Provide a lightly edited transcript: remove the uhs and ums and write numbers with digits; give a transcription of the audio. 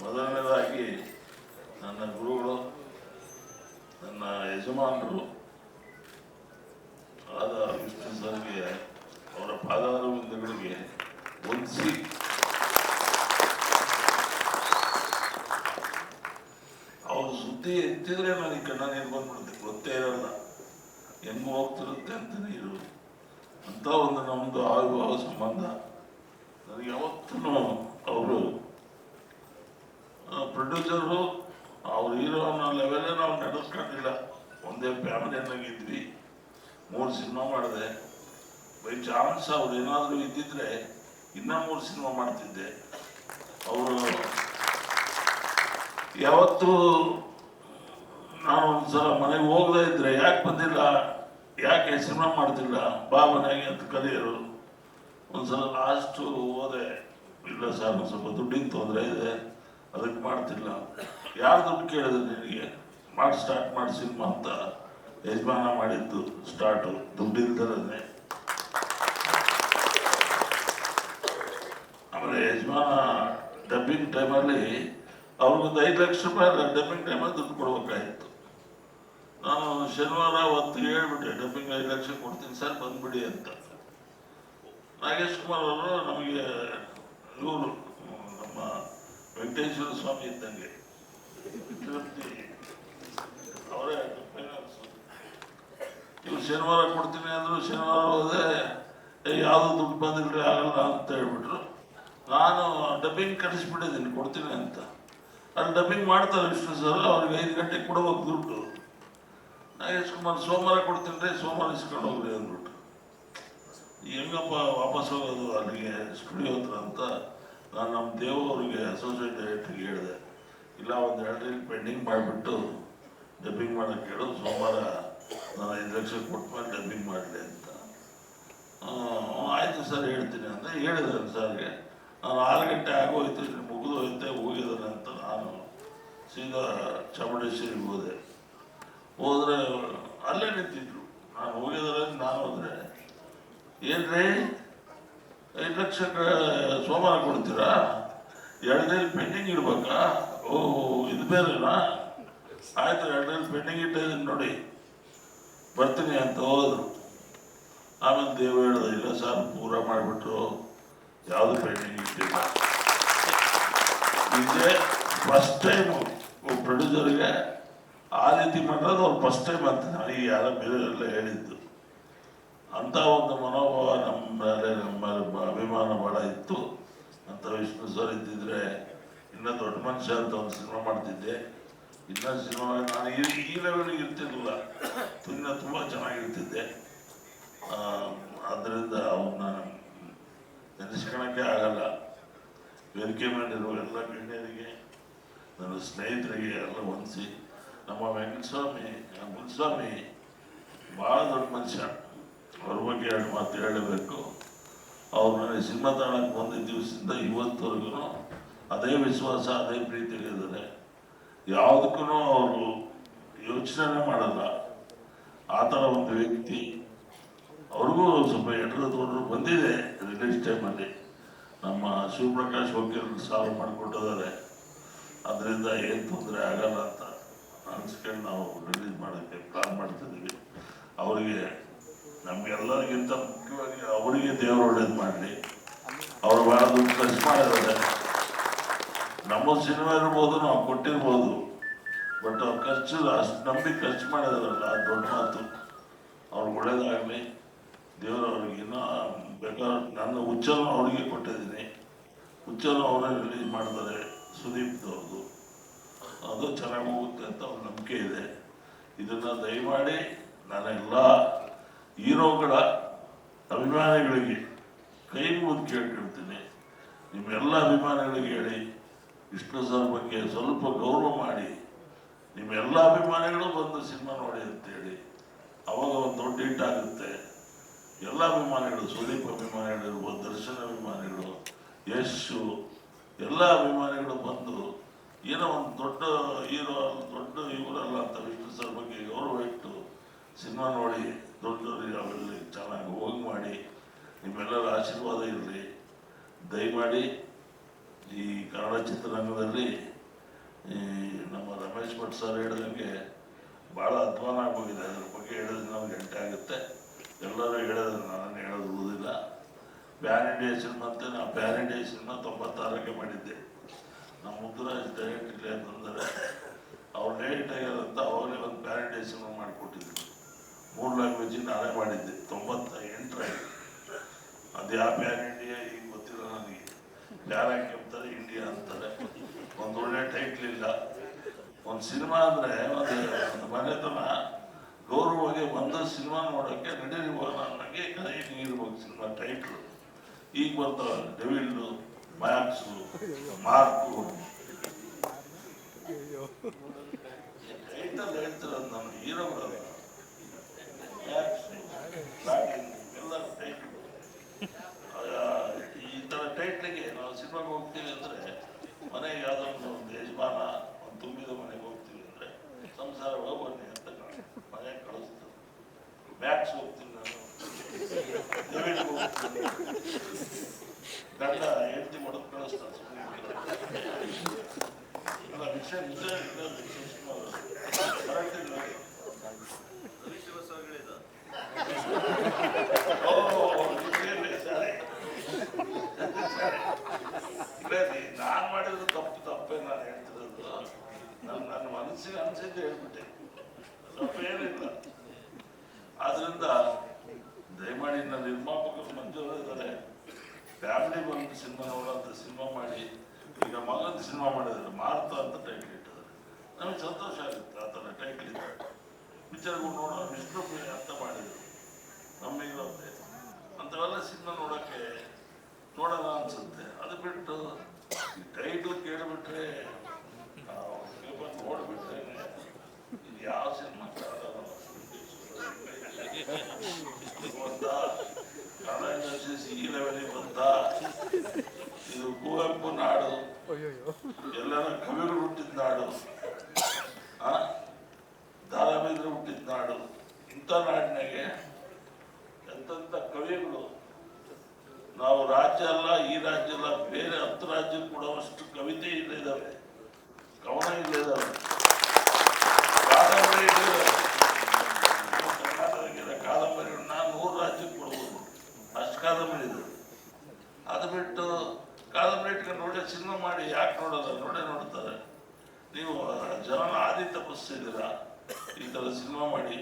ಮೊದಲನೇದಾಗಿ ನನ್ನ ಗುರುಗಳು, ನನ್ನ ಯಜಮಾನರು ಆದ ವಿಷ್ಣು ಸರ್ಗೆ ಅವರ ಪಾದಾರವಿಂದಗಳಿಗೆ ವಂದಿಸಿ ಅವ್ರ ಸುದ್ದಿ ಎತ್ತಿದ್ರೆ ನನಗೆ ಕಣ್ಣ ನೀರು ಬಂದ್ಬಿಡುತ್ತೆ, ಗೊತ್ತೇ ಇರಲ್ಲ ಹೆಂಗೆ ಹೋಗ್ತಿರುತ್ತೆ ಅಂತ ನೀರು. ಅಂತ ಒಂದು ನಮ್ಮದು ಆವಿರ್ಭಾವ ಸಂಬಂಧ. ನನಗೆ ಯಾವತ್ತೂ ಅವರು ಪ್ರೊಡ್ಯೂಸರು, ಅವ್ರ ಹೀರೋ ಅನ್ನೋ ಲೆವೆಲೇ ನಾವು ನಡೆಸ್ಕೊಂಡಿಲ್ಲ. ಒಂದೇ ಫ್ಯಾಮಿಲಿಯನ್ನಾಗಿದ್ವಿ, 3 ಸಿನಿಮಾ ಮಾಡಿದೆ. ಬೈ ಚಾನ್ಸ್ ಅವ್ರು ಏನಾದರೂ ಇದ್ದಿದ್ರೆ ಇನ್ನೂ 3 ಸಿನಿಮಾ ಮಾಡ್ತಿದ್ದೆ. ಅವರು ಯಾವತ್ತು ನಾನು ಒಂದ್ಸಲ ಮನೆಗೆ ಹೋಗದೇ ಇದ್ರೆ ಯಾಕೆ ಬಂದಿಲ್ಲ, ಯಾಕೆ ಸಿನಿಮಾ ಮಾಡ್ತಿಲ್ಲ, ಬಾ ಮನೆಗೆ ಅಂತ ಕರೆಯೋರು. ಒಂದ್ಸಲ ಲಾಸ್ಟು ಹೋದೆ, ಇಲ್ಲ ಸರ್ ಒಂದು ಸ್ವಲ್ಪ ದುಡ್ಡಿನ ತೊಂದರೆ ಇದೆ, ಅದಕ್ಕೆ ಮಾಡ್ತಿಲ್ಲ. ಯಾರು ದುಡ್ಡು ಕೇಳಿದ್ರೆ ನಿನಗೆ ಸ್ಟಾರ್ಟ್ ಮಾಡಿ ಸಿನಿಮಾ ಅಂತ ಯಜಮಾನ ಮಾಡಿದ್ದು ಸ್ಟಾರ್ಟು ದುಡ್ಡಿಲ್ದಲೇ. ಆಮೇಲೆ ಯಜಮಾನ ಡಬ್ಬಿಂಗ್ ಟೈಮಲ್ಲಿ ಅವ್ರಿಗೊಂದು 5 ಲಕ್ಷ ರೂಪಾಯಿ ಡಬ್ಬಿಂಗ್ ಟೈಮಲ್ಲಿ ದುಡ್ಡು ಕೊಡ್ಬೇಕಾಗಿತ್ತು. ನಾನು ಶನಿವಾರ ಅವತ್ತು ಹೇಳ್ಬಿಟ್ಟೆ, ಡಬ್ಬಿಂಗ್ 5 ಲಕ್ಷ ಕೊಡ್ತೀನಿ ಸರ್, ಬಂದ್ಬಿಡಿ ಅಂತ. ನಾಗೇಶ್ ಕುಮಾರ್ ಅವರು ನಮಗೆ ಇವರು ನಮ್ಮ ವೆಂಕಟೇಶ್ವರ ಸ್ವಾಮಿ ಇದ್ದಂಗೆ, ಅವರೇ ಫೈನಾನ್ಸ್. ಇವ್ರು ಶನಿವಾರ ಕೊಡ್ತೀನಿ ಅಂದರು. ಶನಿವಾರ ಹೋದೆ, ಯಾವುದು ದುಡ್ಡು ಬಂದಿಲ್ರಿ, ಆಗಲ್ಲ ಅಂತ ಹೇಳ್ಬಿಟ್ರು. ನಾನು ಡಬ್ಬಿಂಗ್ ಕಳಿಸ್ಬಿಟ್ಟಿದ್ದೀನಿ, ಕೊಡ್ತೀನಿ ಅಂತ. ಅಲ್ಲಿ ಡಬ್ಬಿಂಗ್ ಮಾಡ್ತಾರೆ ವಿಷ್ಣು ಸರ್, ಅವ್ರಿಗೆ 5 ಗಂಟೆಗೆ ಕೊಡಬೇಕು ದುಡ್ಡು. ನಾಗೇಶ್ ಕುಮಾರ್ ಸೋಮವಾರ ಕೊಡ್ತೀನಿ ರೀ, ಸೋಮವಾರ ಇಸ್ಕೊಂಡು ಹೋಗ್ರಿ ಅಂದ್ಬಿಟ್ಟು. ಹೆಂಗಪ್ಪ ವಾಪಸ್ ಹೋಗೋದು ಅಲ್ಲಿಗೆ ಸ್ಟುಡಿಯೋ ಹತ್ರ ಅಂತ ನಾನು ನಮ್ಮ ದೇವರಿಗೆ ಅಸೋಸಿಯೇಟ್ ಡೈರೆಕ್ಟ್ರಿಗೆ ಹೇಳಿದೆ, ಇಲ್ಲ ಒಂದು 2 ರೀಲ್ ಪೆಂಡಿಂಗ್ ಮಾಡಿಬಿಟ್ಟು ಡಬ್ಬಿಂಗ್ ಮಾಡೋಕ್ಕೆ ಹೇಳು, ಸೋಮವಾರ ನಾನು 5 ಲಕ್ಷ ಕೊಟ್ಮೇಲೆ ಡಬ್ಬಿಂಗ್ ಮಾಡಲಿ ಅಂತ. ಆಯಿತು ಸರ್ ಹೇಳ್ತೀನಿ ಅಂತ ಹೇಳಿದೆ ಸರ್ಗೆ. ನಾನು 6 ಗಂಟೆ ಆಗೋಯ್ತು, ಮುಗಿದು ಹೋಯ್ತೆ, ಹೋಗಿದ್ದಾನೆ ಅಂತ ನಾನು ಸೀದಾ ಚಾಮುಂಡೇಶ್ವರಿಗೆ ಹೋದರೆ ಅಲ್ಲೇ ನಿಂತಿದ್ರು. ನಾನು ಹೋಗಿದ್ದಾರೆ ನಾನು ಹೋದರೆ, ಏನ್ರಿ 5 ಲಕ್ಷ ಸೋಮವಾರ ಕೊಡ್ತೀರಾ, 2 ರೀಲ್ ಪೆಂಡಿಂಗ್ ಇಡ್ಬೇಕಾ? ಓ ಇದು ಬೇರೆನಾ? ಆಯ್ತು 2 ರೀಲ್ ಪೆಂಡಿಂಗ್ ಇಟ್ಟಿದ್ದೀನಿ ನೋಡಿ, ಬರ್ತೀನಿ ಅಂತ ಹೋದ್ರು. ಆಮೇಲೆ ದೇವ್ ಹೇಳಿದೆ, ಇಲ್ಲ ಸರ್ ಪೂರ ಮಾಡಿಬಿಟ್ರು, ಯಾವುದು ಪೆಂಡಿಂಗ್ ಇಟ್ಟಿಲ್ಲ. ಇದೇ ಫಸ್ಟ್ ಟೈಮು ಪ್ರೊಡ್ಯೂಸರ್ಗೆ ಆ ರೀತಿ ಮಾಡೋದು ಅವ್ರು ಫಸ್ಟ್ ಟೈಮ್ ಅಂತ ನನಗೆ ಯಾರ ಬೇರೆಲ್ಲ ಹೇಳಿದ್ದು. ಅಂಥ ಒಂದು ಮನೋಭಾವ ನಮ್ಮ ಮೇಲೆ ಅಭಿಮಾನ ಭಾಳ ಇತ್ತು ಅಂತ. ವಿಷ್ಣು ಸರ್ ಇದ್ದಿದ್ರೆ ಇನ್ನೂ ದೊಡ್ಡ ಮನುಷ್ಯ ಅಂತ ಒಂದು ಸಿನಿಮಾ ಮಾಡ್ತಿದ್ದೆ. ಇನ್ನೂ ಸಿನಿಮಾ ನಾನು ಈ ಲೆವೆಲ್ಗೆ ಇರ್ತಿರ್ಲಿಲ್ಲ, ಇನ್ನೂ ತುಂಬ ಚೆನ್ನಾಗಿರ್ತಿದ್ದೆ. ಆದ್ದರಿಂದ ಅವನ್ನ ನೆನೆಸ್ಕೊಳಕ್ಕೆ ಆಗಲ್ಲ. ವೇದಿಕೆ ಮೇಲಿರುವ ಎಲ್ಲ ಗಣ್ಯರಿಗೆ, ನನ್ನ ಸ್ನೇಹಿತರಿಗೆ ಎಲ್ಲ ವಂದಿಸಿ, ನಮ್ಮ ಮುನ್ಸ್ವಾಮಿ ಭಾಳ ದೊಡ್ಡ ಮನುಷ್ಯ, ಅವ್ರ ಬಗ್ಗೆ 2 ಮಾತು ಹೇಳಬೇಕು. ಅವ್ರು ನನಗೆ ಸಿನಿಮಾ ತಾಣಕ್ಕೆ ಬಂದಿದ್ದ ದಿವಸದಿಂದ ಇವತ್ತವರೆಗೂ ಅದೇ ವಿಶ್ವಾಸ, ಅದೇ ಪ್ರೀತಿಗಳಿದ್ದಾರೆ. ಯಾವುದಕ್ಕೂ ಅವರು ಯೋಚನೆ ಮಾಡಲ್ಲ. ಆ ಥರ ಒಂದು ವ್ಯಕ್ತಿ. ಅವ್ರಿಗೂ ಸ್ವಲ್ಪ ಎಡರು ಬಂದಿದೆ ರಿಲೀಸ್ ಟೈಮಲ್ಲಿ. ನಮ್ಮ ಶಿವಪ್ರಕಾಶ್ ವಕೀಲರು ಸಾಲ್ವ್ ಮಾಡಿಕೊಟ್ಟಿದ್ದಾರೆ, ಅದರಿಂದ ಏನು ತೊಂದರೆ ಆಗಲ್ಲ ಅಂತ ಅನಿಸ್ಕೊಂಡು ನಾವು ರಿಲೀಸ್ ಮಾಡೋಕ್ಕೆ ಪ್ಲಾನ್ ಮಾಡ್ತಿದ್ದೀವಿ. ಅವರಿಗೆ ನಮಗೆಲ್ಲರಿಗಿಂತ ಮುಖ್ಯವಾಗಿ ಅವರಿಗೆ ದೇವರು ಒಳ್ಳೇದು ಮಾಡಲಿ. ಅವರು ಭಾಳ ದುಡ್ಡು ಖರ್ಚು ಮಾಡಿದ್ದಾರೆ. ನಮ್ಮ ಸಿನಿಮಾ ಇರ್ಬೋದು, ನಾವು ಕೊಟ್ಟಿರ್ಬೋದು, ಬಟ್ ಅವ್ರು ಅಷ್ಟು ನಂಬಿ ಖರ್ಚು ಮಾಡಿದಾರಲ್ಲ, ದೊಡ್ಡ ಮಾತು. ಅವ್ರಿಗೆ ಒಳ್ಳೇದಾಗಲಿ. ದೇವರು ಅವ್ರಿಗೆ ಇನ್ನೂ ಬೇಕಾದ್ರೆ ನನ್ನ ಹುಚ್ಚನ್ನು ಅವರಿಗೆ ಕೊಟ್ಟಿದ್ದೀನಿ. ಹುಚ್ಚನ್ನು ಅವರೇ ರಿಲೀಸ್ ಮಾಡ್ತಾರೆ, ಸುದೀಪ್ದವ್ರದ್ದು. ಅದು ಚೆನ್ನಾಗಿ ಹೋಗುತ್ತೆ ಅಂತ ಅವ್ರ ನಂಬಿಕೆ ಇದೆ. ಇದನ್ನು ದಯಮಾಡಿ ನಾನೆಲ್ಲ ಹೀರೋಗಳ ಅಭಿಮಾನಿಗಳಿಗೆ ಕೈ ಮುಗಿದು ಕೇಳ್ಕೊಳ್ತೀನಿ. ನಿಮ್ಮೆಲ್ಲ ಅಭಿಮಾನಿಗಳಿಗೆ ಹೇಳಿ, ವಿಷ್ಣು ಸರ್ ಬಗ್ಗೆ ಸ್ವಲ್ಪ ಗೌರವ ಮಾಡಿ, ನಿಮ್ಮೆಲ್ಲ ಅಭಿಮಾನಿಗಳು ಬಂದು ಸಿನಿಮಾ ನೋಡಿ ಅಂತೇಳಿ. ಅವಾಗ ಒಂದು ದೊಡ್ಡ ಹಿಟ್ ಆಗುತ್ತೆ. ಎಲ್ಲ ಅಭಿಮಾನಿಗಳು, ಸುದೀಪ್ ಅಭಿಮಾನಿಗಳಿರ್ಬೋದು, ದರ್ಶನ್ ಅಭಿಮಾನಿಗಳು, ಯಶು, ಎಲ್ಲ ಅಭಿಮಾನಿಗಳು ಬಂದು ಏನೋ ಒಂದು ದೊಡ್ಡ ಹೀರೋ, ದೊಡ್ಡ ಇವರಲ್ಲ ಅಂತ ವಿಷ್ಣು ಸರ್ ಬಗ್ಗೆ ಗೌರವ ಇಟ್ಟು ಸಿನಿಮಾ ನೋಡಿ ದೊಡ್ಡವರಿಗೆ ಅವರಲ್ಲಿ ಚೆನ್ನಾಗಿ ಹೋಗಿ ಮಾಡಿ. ನಿಮ್ಮೆಲ್ಲರ ಆಶೀರ್ವಾದ ಇರಲಿ. ದಯಮಾಡಿ ಈ ಕನ್ನಡ ಚಿತ್ರರಂಗದಲ್ಲಿ ಈ ನಮ್ಮ ರಮೇಶ್ ಭಟ್ ಸರ್ ಹೇಳಿದಂಗೆ ಭಾಳ ಅಧ್ವಾನ ಆಗೋಗಿದೆ. ಅದ್ರ ಬಗ್ಗೆ ಹೇಳಿದ್ರೆ ನಮ್ಗೆ ಗಂಟೆ ಆಗುತ್ತೆ. ಎಲ್ಲರೂ ಹೇಳಿದ್ರೆ ನಾನು ಹೇಳೋದಿಲ್ಲ. ಪ್ಯಾನ್ ಇಂಡಿಯಾ ಸಿನಿಮಾ ಅಂತ ನಾವು ಪ್ಯಾನ್ ಇಂಡಿಯಾ ಸಿನಿಮಾ 96ಕ್ಕೆ ಮಾಡಿದ್ದೆ. ನಮ್ಮ ಮುದ್ದುರಾಜ್ ಡೈರೆಕ್ಟ್ ಇಲ್ಲ ಅಂತಂದರೆ ಅವ್ರು ಡೈರೆಕ್ಟ್ ಆಗ್ಯಾರಂತ ಅವಾಗಲೇ ಒಂದು ಪ್ಯಾನ್ ಇಂಡಿಯಾ ಸಿನಿಮಾ ಮಾಡಿಕೊಟ್ಟಿದ್ರು. 3 ಲ್ಯಾಂಗ್ವೇಜಿಗೆ ನಾನೇ ಮಾಡಿದ್ದೆ 98ರಲ್ಲಿ. ಅದು ಯಾವ ಪ್ಯಾನ್ ಇಂಡಿಯಾ ಈಗ ಗೊತ್ತಿಲ್ಲ ನನಗೆ. ಪ್ಯಾನ್ ಹಾಕಿರ್ತಾರೆ ಇಂಡಿಯಾ ಅಂತಾರೆ. ಒಂದು ಒಳ್ಳೆ ಟೈಟ್ಲ್ ಇಲ್ಲ. ಒಂದು ಸಿನಿಮಾ ಅಂದರೆ ಒಂದು ಮನೆತನ ಗೌರವವಾಗಿ ಒಂದು ಸಿನಿಮಾ ನೋಡೋಕ್ಕೆ ನಡೀರಿ ಹೋಗೋಣ ಅನ್ನೋಂಗೆ ಇರ್ಬೇಕು ಸಿನಿಮಾ ಟೈಟ್ಲು. ಈಗ ಬರ್ತಾವ ಡೆವಿಲ್ಲು, ಮ್ಯಾಕ್ಸು, ಮಾರ್ಕು ಟೈಟಲ್ ಹೇಳ್ತಿರೋದು ನಮ್ಮ ಹೀರೋಗಳಲ್ಲ. ಮ್ಯಾಕ್ಸು, ಎಲ್ಲ ಟೈಟ್ಲು. ಈ ಥರ ಟೈಟ್ಲಿಗೆ ನಾವು ಸಿನಿಮಾಗೆ ಹೋಗ್ತೀವಿ ಅಂದರೆ ಮನೆಗೆ ಯಾವುದೋ ಒಂದು ಯಜಮಾನ ಒಂದು ತುಂಬಿದ ಮನೆಗೆ ಹೋಗ್ತೀವಿ ಅಂದರೆ ಸಂಸಾರ ಬನ್ನಿ ಅಂತ ಮನೆಗೆ ಕಳಿಸ್ತಾರೆ. ಮ್ಯಾಕ್ಸ್ ಹೋಗ್ತೀನಿ ನಾನು, ಡೆವಿಲ್ಗೆ ಹೋಗ್ತೀನಿ, ಗಂಡ ಹೆಂಡತಿ ಮಾಡೋದು ಕಳಿಸ್ತಾರೆ. ಸುಮ್ಮನೆ ವಿಷಯ ನಿಜ ಕರೆಕ್ಟ್ ಇಲ್ಲ. ನಾನು ಮಾಡಿರೋದು ತಪ್ಪೇ ನಾನು ಹೇಳ್ತಿರೋದು. ನನ್ನ ಮನಸ್ಸಿಗೆ ಅನಿಸಿದ್ದು ಹೇಳ್ಬಿಟ್ಟೆ, ತಪ್ಪೇನಿಲ್ಲ. ಆದ್ರಿಂದ ದಯಮಾಡಿ ನನ್ನ ನಿರ್ಮಾಪಕರು ಮಂಜೂರು ಇದ್ದಾರೆ. ಫ್ಯಾಮಿಲಿ ಬಂದು ಸಿನಿಮಾ ನೋಡೋಂಥ ಸಿನಿಮಾ ಮಾಡಿ. ಈಗ ಮಗನ ಸಿನಿಮಾ ಮಾಡಿದ್ದಾರೆ, ಮಾರ್ತಾ ಅಂತ ಟೈಟ್ಲ್ ಇಟ್ಟಿದ್ದಾರೆ. ನಮಗೆ ಸಂತೋಷ ಆಗುತ್ತೆ. ಆ ಥರ ಟೈಟ್ಲ್ ಇದ್ದಾರೆ. ಪಿಕ್ಚರ್ಗಳು ನೋಡೋ ವಿಷ್ಣು ಅಂತ ಮಾಡಿದರು ನಮಗಿರುತ್ತೆ. ಅಂಥವೆಲ್ಲ ಸಿನಿಮಾ ನೋಡೋಕ್ಕೆ ನೋಡೋಣ ಅನ್ಸುತ್ತೆ. ಅದು ಬಿಟ್ಟು ಈ ಟೈಟ್ಲ್ ಕೇಳಿಬಿಟ್ರೆ ನೋಡಿಬಿಟ್ರೆ ಇದು ಯಾವ ಸಿನಿಮಾ ಬಂತ, ಕನ್ನಡ ಇಂಡಸ್ಟ್ರೀಸ್ ಈ ಲೆವೆಲಿಗೆ ಬಂತ. ಇದು ಕುವೆಂಪು ನಾಡು, ಎಲ್ಲರ ಕವಿಗಳು ಹುಟ್ಟಿದ ನಾಡು, ದಾರಾಬೇಂದ್ರೆ ಹುಟ್ಟಿದ ನಾಡು. ಇಂಥ ನಾಡಿನಾಗೆ ಎಂತೆಂಥ ಕವಿಗಳು, ನಾವು ರಾಜ್ಯ ಅಲ್ಲ, ಈ ರಾಜ್ಯ ಅಲ್ಲ, ಬೇರೆ 10 ರಾಜ್ಯಕ್ಕೆ ಕೊಡುವಷ್ಟು ಕವಿತೆ ಇಲ್ಲಿದ್ದಾವೆ, ಕವನ ಇಲ್ಲಿದ್ದಾವೆ, ಕಾದಂಬರಿ ಇಲ್ಲಿದ್ದಾವೆ. ಕರ್ನಾಟಕದ ಕಾದಂಬರಿಗಳನ್ನ 100 ರಾಜ್ಯಕ್ಕೆ ಕೊಡ್ಬೋದು, ಅಷ್ಟು ಕಾದಂಬರಿ ಇದೆ. ಅದು ಬಿಟ್ಟು ಕಾದಂಬರಿ ಇಟ್ಕೊಂಡು ನೋಡಿ ಸಿನಿಮಾ ಮಾಡಿ ಯಾಕೆ ನೋಡೋಲ್ಲ? ನೋಡ್ತಾರೆ. ನೀವು ಜನನ ಆದಿ ತಪ್ಪಿಸ್ತಿದ್ದೀರಾ ಈ ಥರ ಸಿನಿಮಾ ಮಾಡಿ.